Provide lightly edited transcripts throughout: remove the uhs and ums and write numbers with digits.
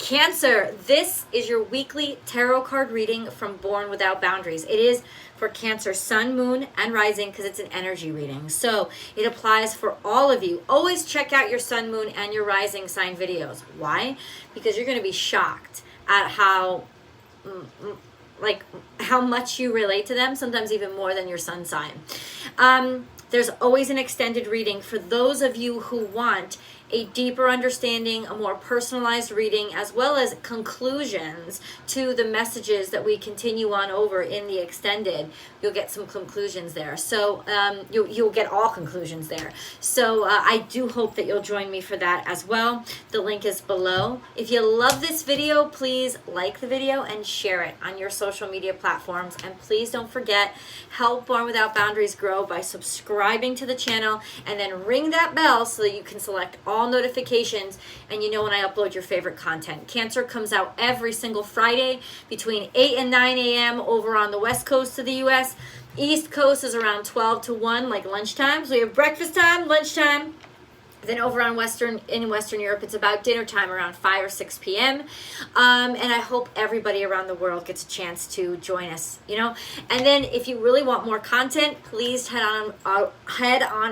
Cancer, this is your weekly tarot card reading from Born Without Boundaries. It is for Cancer, Sun, Moon, and Rising because it's an energy reading. So it applies for all of you. Always check out your Sun, Moon, and your Rising sign videos. Why? Because you're going to be shocked at how much you relate to them, sometimes even more than your sun sign. There's always an extended reading for those of you who want a deeper understanding, a more personalized reading, as well as conclusions to the messages that we continue on over in the extended. You'll get some conclusions there. So you'll get all conclusions there. So I do hope that you'll join me for that as well. The link is below. If you love this video, please like the video and share it on your social media platforms. And please don't forget, help Born Without Boundaries grow by subscribing to the channel and then ring that bell so that you can select all notifications and you know when I upload your favorite content. Cancer comes out every single Friday between 8 and 9 a.m. over on the west coast of the U.S. East coast is around 12 to 1, like lunchtime. So we have breakfast time, lunchtime. Then over on in Western Europe, it's about dinner time around 5 or 6 p.m. And I hope everybody around the world gets a chance to join us, you know. And then if you really want more content, please head on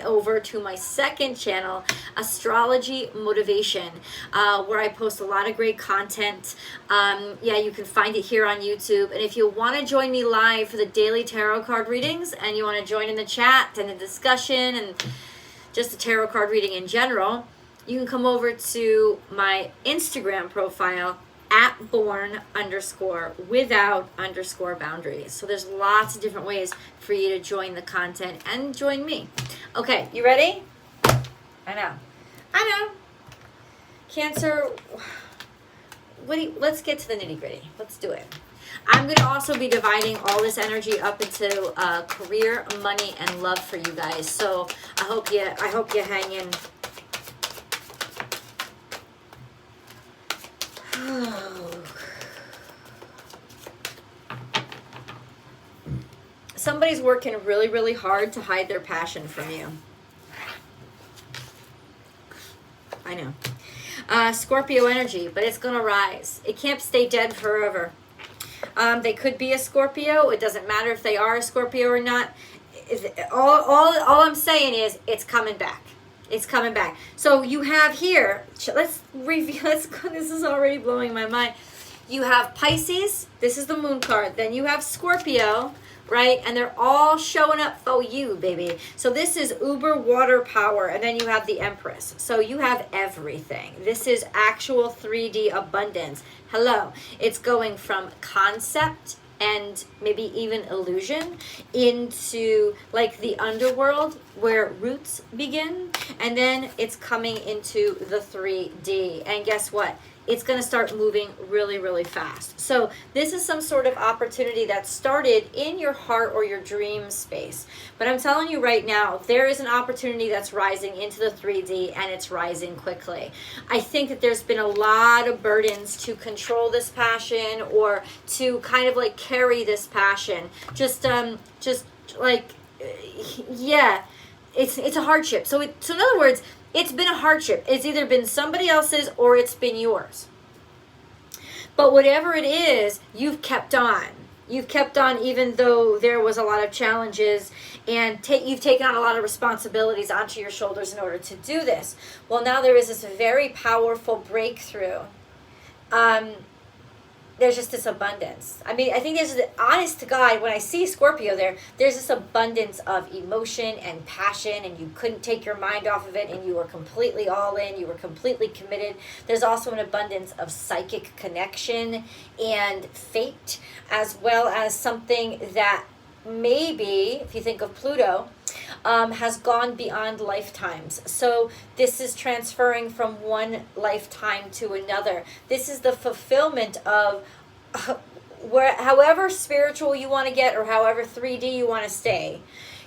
over to my second channel, Astrology Motivation, where I post a lot of great content. You can find it here on YouTube. And if you want to join me live for the daily tarot card readings and you want to join in the chat and the discussion and just the tarot card reading in general, you can come over to my Instagram profile at born_without_boundaries. So there's lots of different ways for you to join the content and join me. Okay, you ready? I know. Cancer, let's get to the nitty-gritty. Let's do it. I'm going to also be dividing all this energy up into career, money, and love for you guys. So I hope you hang in. Somebody's working really, really hard to hide their passion from you. I know. Scorpio energy, but it's going to rise. It can't stay dead forever. They could be a Scorpio. It doesn't matter if they are a Scorpio or not. All I'm saying is it's coming back. It's coming back. So you have here, let's review. This is already blowing my mind. You have Pisces. This is the moon card. Then you have Scorpio, right? And they're all showing up for you, baby. So this is uber water power. And then you have the Empress. So you have everything. This is actual 3D abundance. Hello. It's going from concept and maybe even illusion into like the underworld where roots begin. And then it's coming into the 3D. And guess what? It's going to start moving really, really fast. So this is some sort of opportunity that started in your heart or your dream space. But I'm telling you right now, there is an opportunity that's rising into the 3D and it's rising quickly. I think that there's been a lot of burdens to control this passion or to kind of like carry this passion. It's a hardship. So in other words, it's been a hardship. It's either been somebody else's or it's been yours. But whatever it is, you've kept on. You've kept on even though there was a lot of challenges and you've taken on a lot of responsibilities onto your shoulders in order to do this. Well, now there is this very powerful breakthrough. There's just this abundance. I mean, I think there's, honest to God, when I see Scorpio there's this abundance of emotion and passion, and you couldn't take your mind off of it, and you were completely all in, you were completely committed. There's also an abundance of psychic connection and fate, as well as something that maybe, if you think of Pluto, has gone beyond lifetimes. So this is transferring from one lifetime to another. This is the fulfillment of however spiritual you want to get or however 3D you want to stay.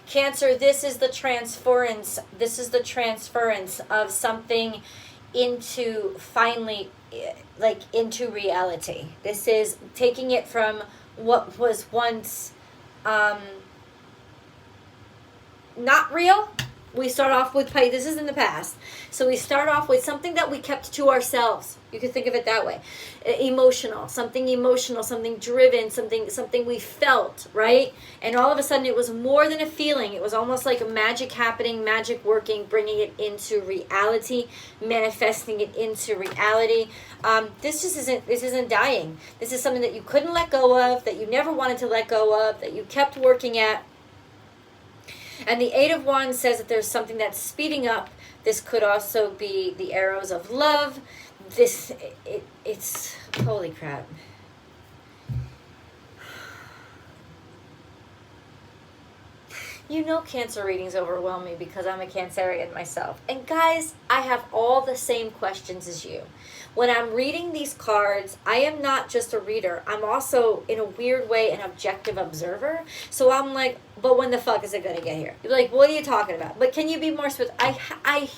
Cancer, this is the transference. This is the transference of something into finally into reality. This is taking it from what was once not real We start off with, this is in the past. So we start off with something that we kept to ourselves. You could think of it that way. Emotional, something driven, something we felt, right? And all of a sudden it was more than a feeling. It was almost like a magic happening, magic working, bringing it into reality, manifesting it into reality. This isn't dying. This is something that you couldn't let go of, that you never wanted to let go of, that you kept working at. And the Eight of Wands says that there's something that's speeding up. This could also be the arrows of love. It's holy crap. You know, Cancer readings overwhelm me because I'm a Cancerian myself. And guys, I have all the same questions as you. When I'm reading these cards, I am not just a reader. I'm also, in a weird way, an objective observer. So I'm like, but when the fuck is it going to get here? You're like, what are you talking about? But can you be more specific? I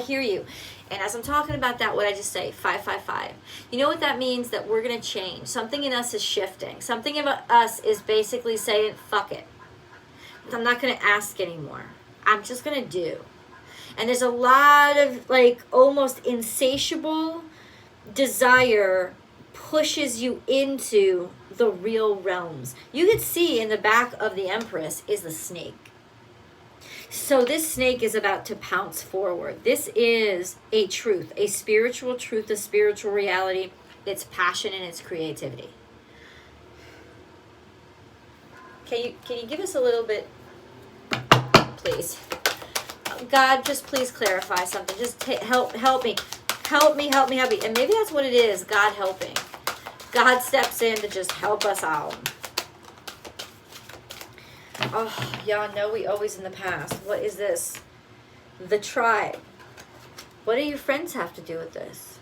hear you. And as I'm talking about that, what I just say, 555. You know what that means? That we're going to change. Something in us is shifting. Something in us is basically saying, fuck it. I'm not going to ask anymore. I'm just going to do. And there's a lot of like almost insatiable desire pushes you into the real realms. You could see in the back of the Empress is the snake. So this snake is about to pounce forward. This is a truth, a spiritual truth, a spiritual reality. It's passion and it's creativity. Can you give us a little bit, please? God, just please clarify something. Just help me. Help me. And maybe that's what it is, God helping. God steps in to just help us out. Oh, y'all know we always in the past. What is this? The tribe. What do your friends have to do with this?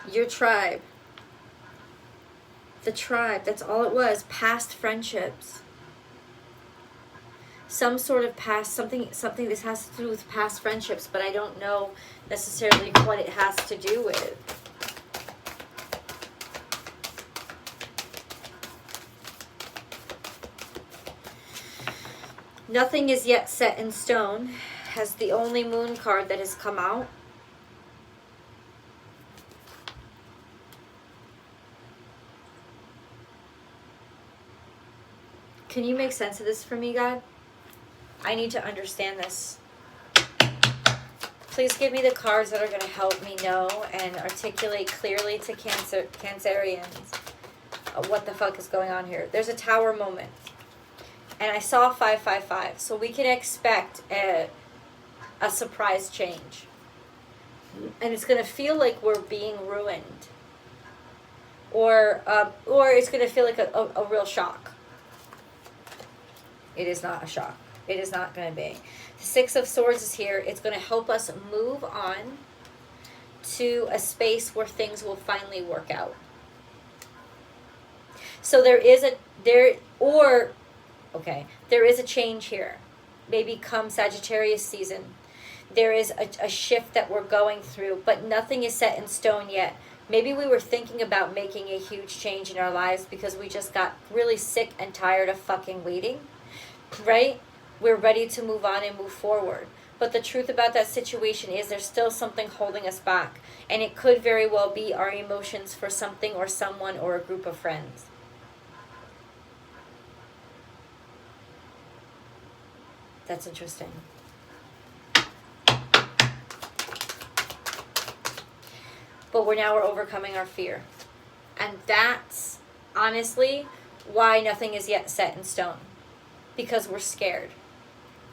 Your tribe. The tribe, that's all it was. Past friendships. Some sort of past, something this has to do with past friendships, but I don't know necessarily what it has to do with. Nothing is yet set in stone has the only moon card that has come out. Can you make sense of this for me, God? I need to understand this. Please give me the cards that are going to help me know and articulate clearly to Cancerians what the fuck is going on here. There's a tower moment. And I saw 555. So we can expect a surprise change. And it's going to feel like we're being ruined. Or it's going to feel like a real shock. It is not a shock. It is not going to be. The Six of Swords is here. It's going to help us move on to a space where things will finally work out. So there is a change here. Maybe come Sagittarius season. There is a shift that we're going through, but nothing is set in stone yet. Maybe we were thinking about making a huge change in our lives because we just got really sick and tired of fucking waiting. Right? We're ready to move on and move forward. But the truth about that situation is there's still something holding us back. And it could very well be our emotions for something or someone or a group of friends. That's interesting. But we're overcoming our fear. And that's honestly why nothing is yet set in stone. Because we're scared.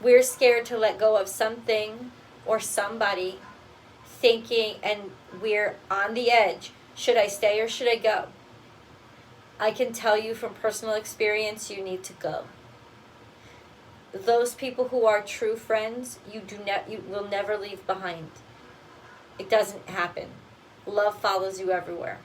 We're scared to let go of something or somebody, thinking, and we're on the edge. Should I stay or should I go? I can tell you from personal experience, you need to go. Those people who are true friends, you will never leave behind. It doesn't happen. Love follows you everywhere.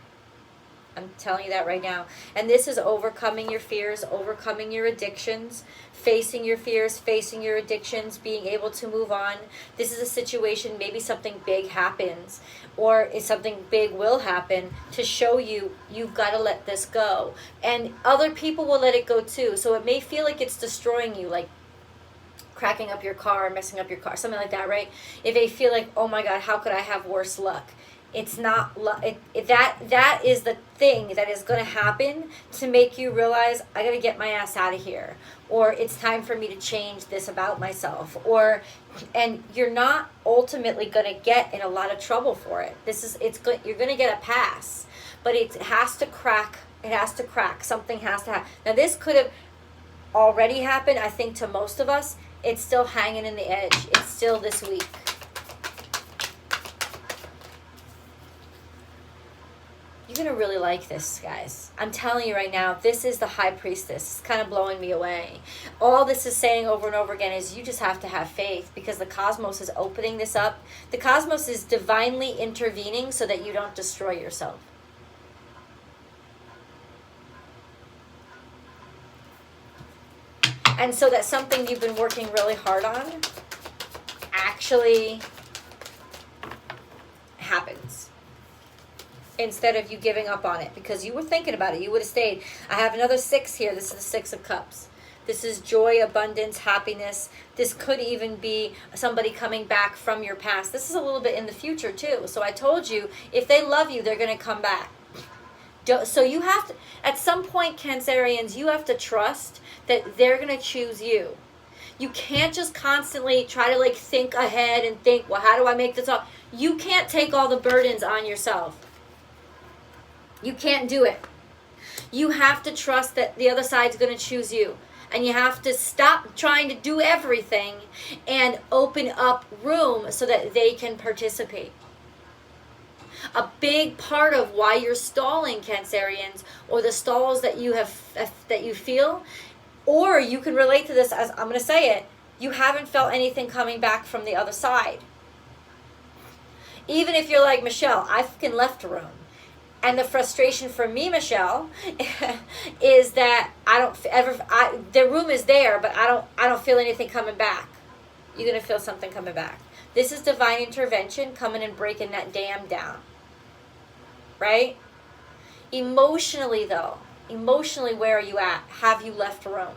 I'm telling you that right now. And this is overcoming your fears, overcoming your addictions, facing your fears, facing your addictions, being able to move on. This is a situation, maybe something big happens, or something big will happen to show you, you've got to let this go. And other people will let it go too. So it may feel like it's destroying you, like cracking up your car, messing up your car, something like that, right? If they feel like, oh my God, how could I have worse luck? It's not that is the thing that is going to happen to make you realize I got to get my ass out of here, or it's time for me to change this about myself, and you're not ultimately going to get in a lot of trouble for it. You're going to get a pass, but it has to crack. It has to crack. Something has to happen. Now this could have already happened, I think, to most of us. It's still hanging in the edge. It's still this week. You're going to really like this, guys. I'm telling you right now, this is the High Priestess. It's kind of blowing me away. All this is saying over and over again is you just have to have faith, because the cosmos is opening this up. The cosmos is divinely intervening so that you don't destroy yourself. And so that something you've been working really hard on actually happens, instead of you giving up on it, because you were thinking about it. You would have stayed. I have another 6 here. This is the 6 of Cups. This is joy, abundance, happiness. This could even be somebody coming back from your past. This is a little bit in the future too. So I told you, if they love you, they're going to come back. So you have to, at some point, Cancerians, you have to trust that they're going to choose you. You can't just constantly try to like think ahead and think, well, how do I make this up? You can't take all the burdens on yourself. You can't do it. You have to trust that the other side's going to choose you. And you have to stop trying to do everything and open up room so that they can participate. A big part of why you're stalling, Cancerians, or the stalls that you feel, or you can relate to this as, I'm going to say it, you haven't felt anything coming back from the other side. Even if you're like, Michelle, I fucking left a room. And the frustration for me, Michelle, is that the room is there, but I don't feel anything coming back. You're going to feel something coming back. This is divine intervention coming and breaking that dam down. Right? Emotionally, though, where are you at? Have you left room?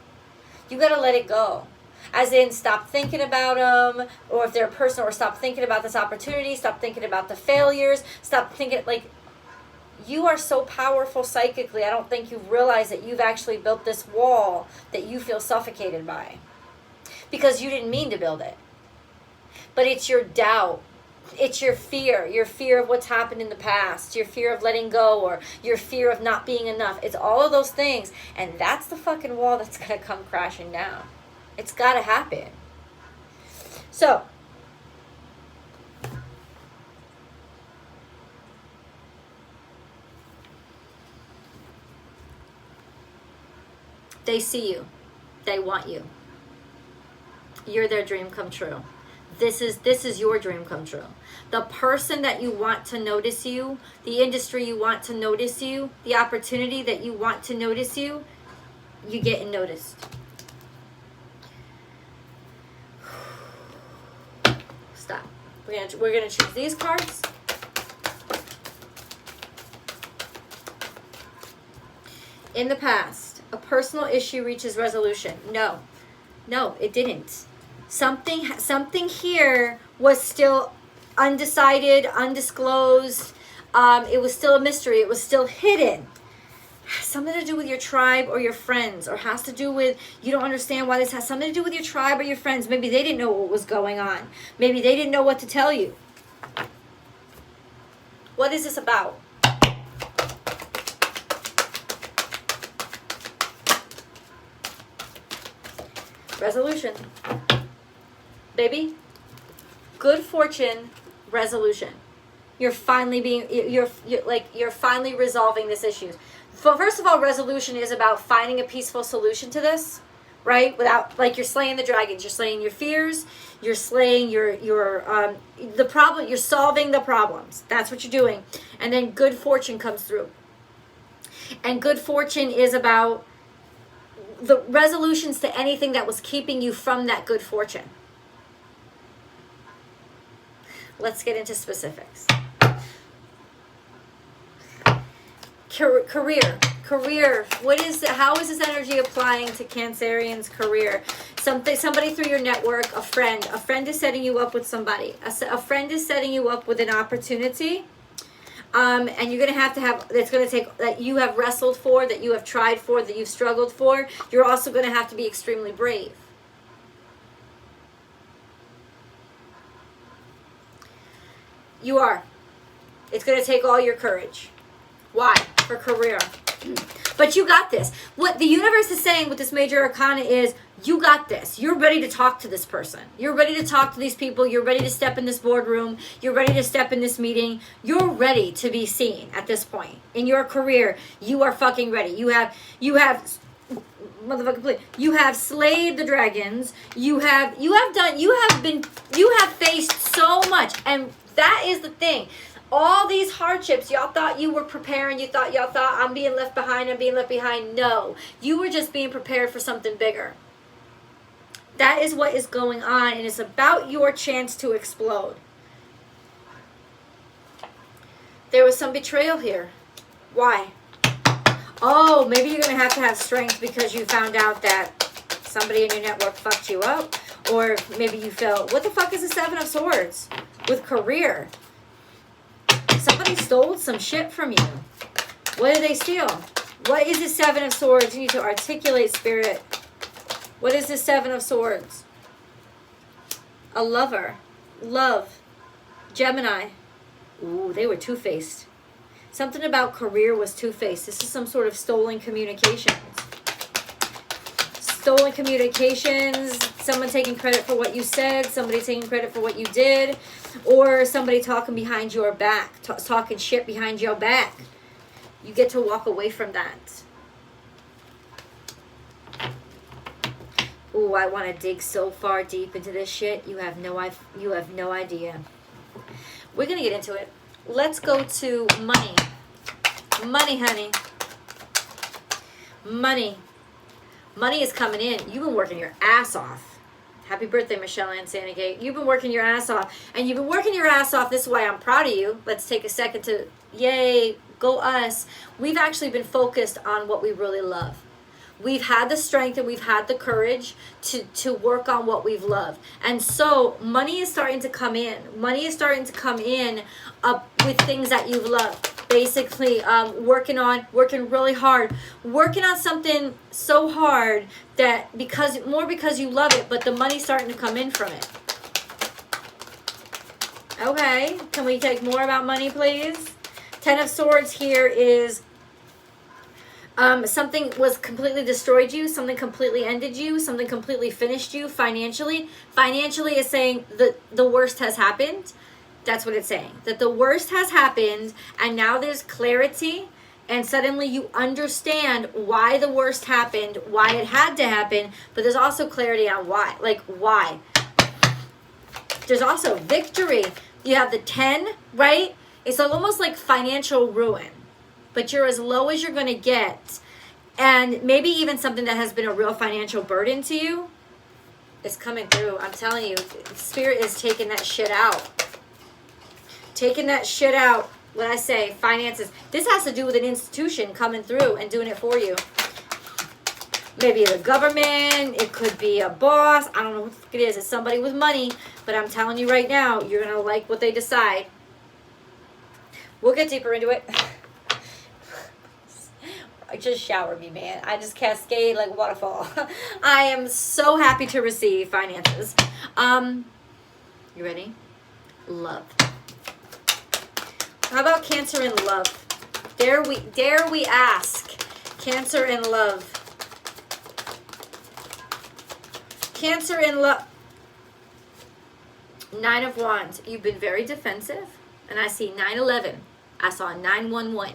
You got to let it go. As in, stop thinking about them, or if they're a person, or stop thinking about this opportunity, stop thinking about the failures, stop thinking, like, you are so powerful psychically, I don't think you realize that you've actually built this wall that you feel suffocated by. Because you didn't mean to build it. But it's your doubt. It's your fear of what's happened in the past, your fear of letting go, or your fear of not being enough. It's all of those things, and that's the fucking wall that's going to come crashing down. It's got to happen. So, they see you. They want you. You're their dream come true. This is your dream come true. The person that you want to notice you, the industry you want to notice you, the opportunity that you want to notice you, you getting noticed. Stop. We're gonna choose these cards. In the past, a personal issue reaches resolution. No, it didn't. Something here was still undecided, undisclosed. It was still a mystery. It was still hidden. Something to do with your tribe or your friends, or has to do with, you don't understand why this has something to do with your tribe or your friends. Maybe they didn't know what was going on. Maybe they didn't know what to tell you. What is this about? Resolution. Baby, good fortune, resolution. You're finally you're finally resolving this issue. First of all, resolution is about finding a peaceful solution to this, right? Without, like, you're slaying the dragons, you're slaying your fears, you're slaying the problem, you're solving the problems. That's what you're doing. And then good fortune comes through. And good fortune is about the resolutions to anything that was keeping you from that good fortune. Let's get into specifics. Career. How is this energy applying to Cancerian's career? Somebody through your network, a friend is setting you up with somebody. A friend is setting you up with an opportunity. And you're going to have, that's going to take, that you have wrestled for, that you have tried for, that you've struggled for. You're also going to have to be extremely brave. You are. It's going to take all your courage. Why? For career. But you got this. What the universe is saying with this major arcana is, you got this. You're ready to talk to this person. You're ready to talk to these people. You're ready to step in this boardroom. You're ready to step in this meeting. You're ready to be seen at this point. In your career, you are fucking ready. You have slayed the dragons. You have faced so much. And that is the thing. All these hardships, y'all thought you were preparing. Y'all thought I'm being left behind. No, you were just being prepared for something bigger. That is what is going on, and it's about your chance to explode. There was some betrayal here. Why? Oh, maybe you're going to have strength because you found out that somebody in your network fucked you up. Or maybe you felt, what the fuck is the Seven of Swords with career? Somebody stole some shit from you. What did they steal? What is the Seven of Swords? You need to articulate, Spirit. What is the Seven of Swords? A lover. Love. Gemini. Ooh, they were two-faced. Something about career was two-faced. This is some sort of stolen communications. Stolen communications. Someone taking credit for what you said. Somebody taking credit for what you did. Or somebody talking behind your back. Talking shit behind your back. You get to walk away from that. Ooh, I want to dig so far deep into this shit. You have no idea. We're going to get into it. Let's go to money. Money, honey. Money. Money is coming in. You've been working your ass off. Happy birthday, Michelle Ann Sanagate. You've been working your ass off. And you've been working your ass off. This is why I'm proud of you. Let's take a second to, yay, go us. We've actually been focused on what we really love. We've had the strength and we've had the courage to work on what we've loved. And so money is starting to come in. Money is starting to come in with things that you've loved. Basically, working really hard. Working on something so hard that because you love it, but the money's starting to come in from it. Okay, can we take more about money, please? Ten of Swords here is something was completely destroyed you, something completely ended you, something completely finished you financially. Financially is saying the worst has happened. That's what it's saying. That the worst has happened and now there's clarity and suddenly you understand why the worst happened, why it had to happen, but there's also clarity on why. Like, why? There's also victory. You have the 10, right? It's almost like financial ruin. But you're as low as you're going to get. And maybe even something that has been a real financial burden to you is coming through. I'm telling you, Spirit is taking that shit out. Taking that shit out. When I say finances, this has to do with an institution coming through and doing it for you. Maybe the government. It could be a boss. I don't know what it is. It's somebody with money. But I'm telling you right now, you're going to like what they decide. We'll get deeper into it. Just shower me, man. I just cascade like a waterfall. I am so happy to receive finances. You ready? Love. How about Cancer and love? Dare we ask? Cancer and love. Cancer and love. 9 of Wands. You've been very defensive. And I see 9/11. I saw 9/11.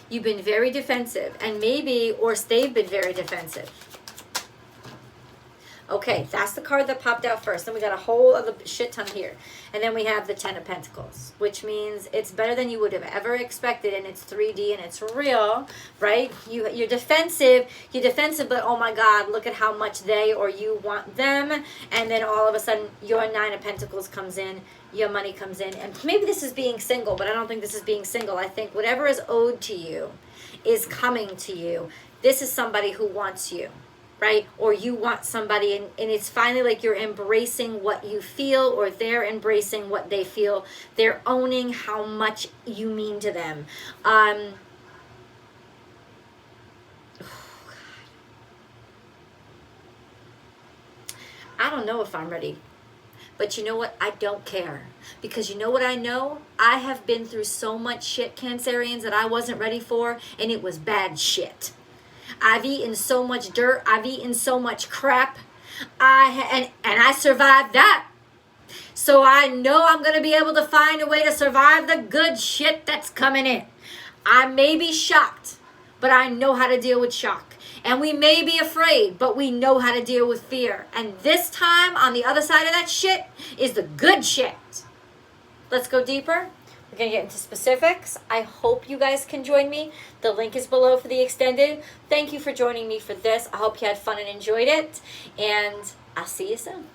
You've been very defensive, and maybe, or they've been very defensive. Okay, that's the card that popped out first. Then we got a whole other shit ton here. And then we have the 10 of Pentacles, which means it's better than you would have ever expected, and it's 3D, and it's real, right? You're defensive, but oh my God, look at how much they or you want them. And then all of a sudden, your 9 of Pentacles comes in, your money comes in. And maybe this is being single, but I don't think this is being single. I think whatever is owed to you is coming to you. This is somebody who wants you. right? Or you want somebody, and it's finally like you're embracing what you feel, or they're embracing what they feel. They're owning how much you mean to them. I don't know if I'm ready. But you know what? I don't care. Because you know what I know? I have been through so much shit, Cancerians, that I wasn't ready for, and it was bad shit. I've eaten so much dirt. I've eaten so much crap. And I survived that. So I know I'm going to be able to find a way to survive the good shit that's coming in. I may be shocked, but I know how to deal with shock. And we may be afraid, but we know how to deal with fear. And this time, on the other side of that shit, is the good shit. Let's go deeper. We're going to get into specifics. I hope you guys can join me. The link is below for the extended. Thank you for joining me for this. I hope you had fun and enjoyed it. And I'll see you soon.